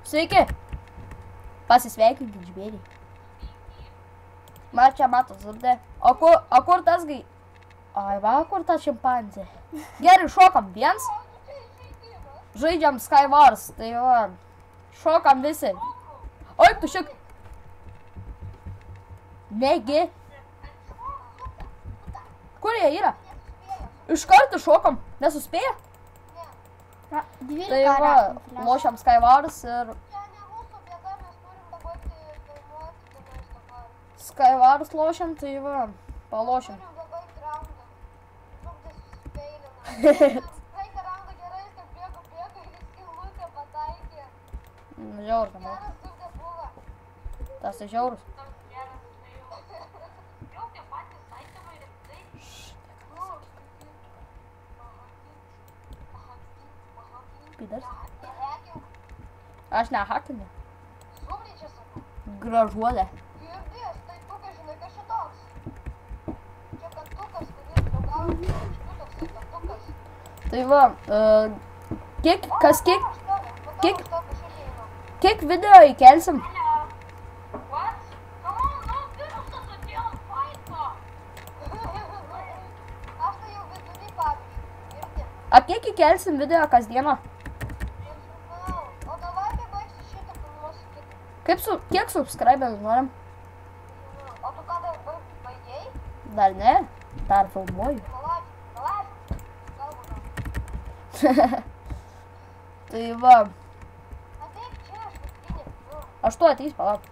Sveiki. Pasisveikinkit, žvėriai. Man čia mato zurdė. O kur tas gai? Ai, va, kur ta šimpanzė? Gerai, šokam viens. Žaidžiam Skywars. Tai va. Šokam visi. Oi, tu šiek. Negi. Kur jie yra? Iš karto šokam. Nesuspėja? Tai va, lošiam Skywars ir... Skywars lošiam, tai va, palošiam. Žiaurus, manau. Tas tai žiaurus. Pidas. Aš nehakinu. Gražuolė. Tai va, kiek video įkelsim? A kiek įkelsim video kasdieną? Kiek subscribers norim? O tu ką baigei? Dar ne, dar filmuoju. Tai va. Ateik čia, aš paskinė. Aš tu ateis, palauk.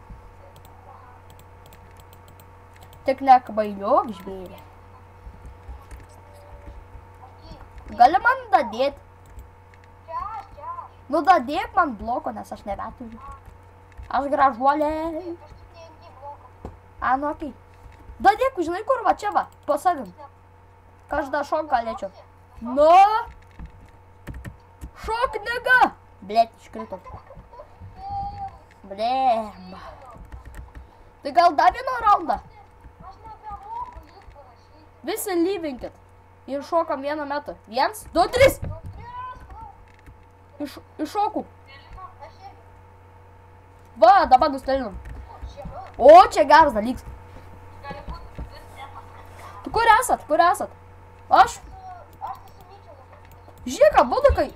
Tik nekvailiok, žvėrė. Gali man dadėt? Čia aš. Nu dadėk man bloko, nes aš nebeturiu. Aš gražuolė. Aš tik neįgy bloko. A, nu okei. Dadėk, žinai kur, va čia va, po savim. Každa šok galėčiau. Nu. Šok, nega. Blet, iškrito. Blemba. Tai gal dar vieną raundą? Aš nebemoku lyg parašyti. Visi lyvinkit. Ir šokam vieną metą. 1, 2, 3. Iššoku. Aš irgi. Va, dabar nustelinam. Žiema. O, čia geras dalyks. Tu kur esat? Kur esat? Aš? Aš susimyčiau labai. Žiūrėk, abudu kai...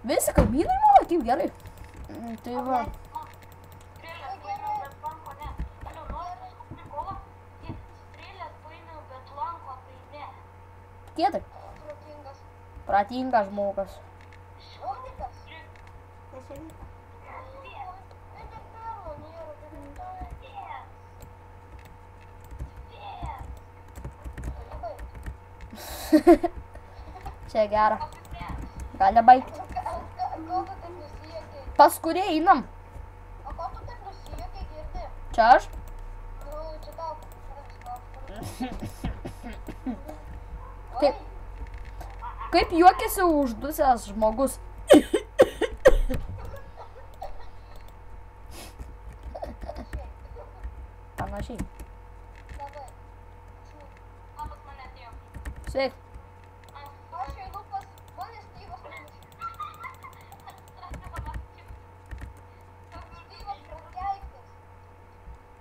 Visi kaimynai mano, kaip gerai. Tai va. Kietai. Protingas. Pratingas žmogas. Šaudikas. Čia gera. Gali baigti. Ko tu taip nusijuokei? Pas kurį einam? O ko tu taip nusijuokei, girdi? Čia aš? Nu, čia tau. Taip. Kaip juokiasi uždusęs žmogus? Panašiai. Labai. Sveik. Aš einu pas mane Styvas panašiai. Styvas prakeiktas.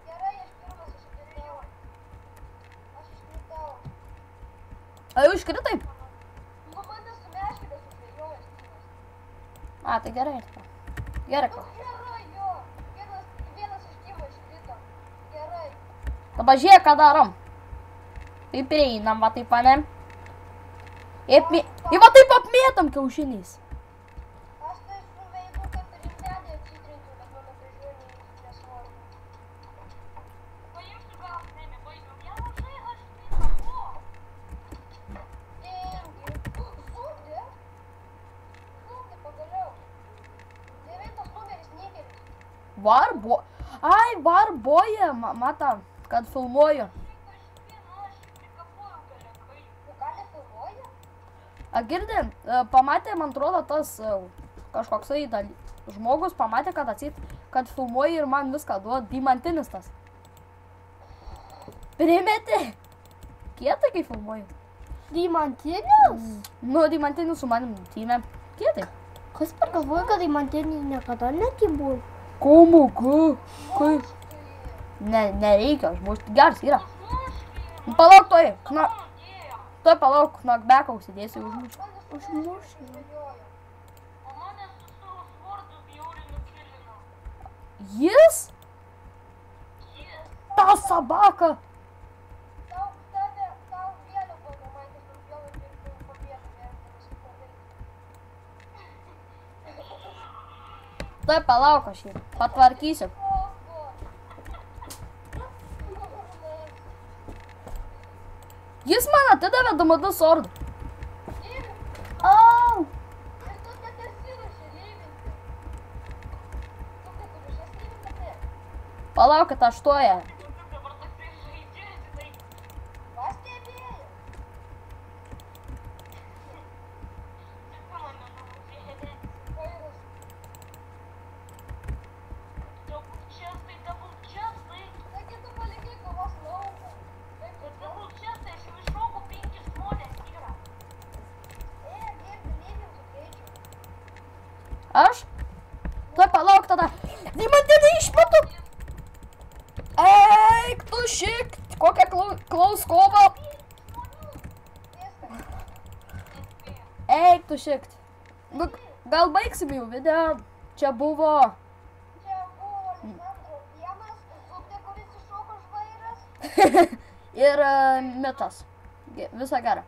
Gerai, aš pirmas iškritau. Aš iškritau. A, jau iškritai? Nu, mane su meškime sužvejojo Styvas. A, tai gerai. Gerai. Nu, gerai, jo. Vienas iš Styvo iškrito. Gerai. Dabar žiūrėk, ką darom. Taip prieinam, va taip, ane? Ir va taip apmėtam kiaušiniais. Aš tai su veidu, kad rimtelį atsitrintų, bet mano prižiūrė nesvarbu. Paimsiu gal, nebaigiau vieną žaigą, aš neįsakau. Dingi. Sūdė? Sūdė pagaliau. 9 numeris Nigeris. Ai, varboja, mata, kad filmuoju. A, girdi, pamatė, man atrodo, tas kažkoksai žmogus pamatė, kad filmuoji ir man viską duoda. Diamantinis tas. Primetė. Kietai, kai filmuoji. Diamantinis? Nu, diamantinis su manim tyme. Kietai. Kas pagalvoja, kad į mantenį niekada nekibūn? Komu, kaip? Nereikia, užmušti. Geras yra. Palauk, Tuoj palauk, knockbacką užsidėsiu užmušti. Užmušė. Jis? Ta sabaka. Tau vėliau buvo nemaitis, kur vėliau ir pobėgti, Tuoj palauk, aš jį patvarkysiu. Jis man atidavė dumadų sordą. Au! Ir tu net nesiruoši lyginti. Tu kaip užės lyginti? Palaukit, aš tuoja. Pastebėjau. Taigi tu palikai kovos lauką. Aš? Tuoj palauk tada. Į mantenį išmetu. Eik, tu šik. Kokia klaus kova. Eik, tu šik. Nu, gal baigsim jau video. Čia buvo. Čia buvo Lisandro vienas, Zubė, kuris iššoko žvairas. Ir mitas. Visą gerą.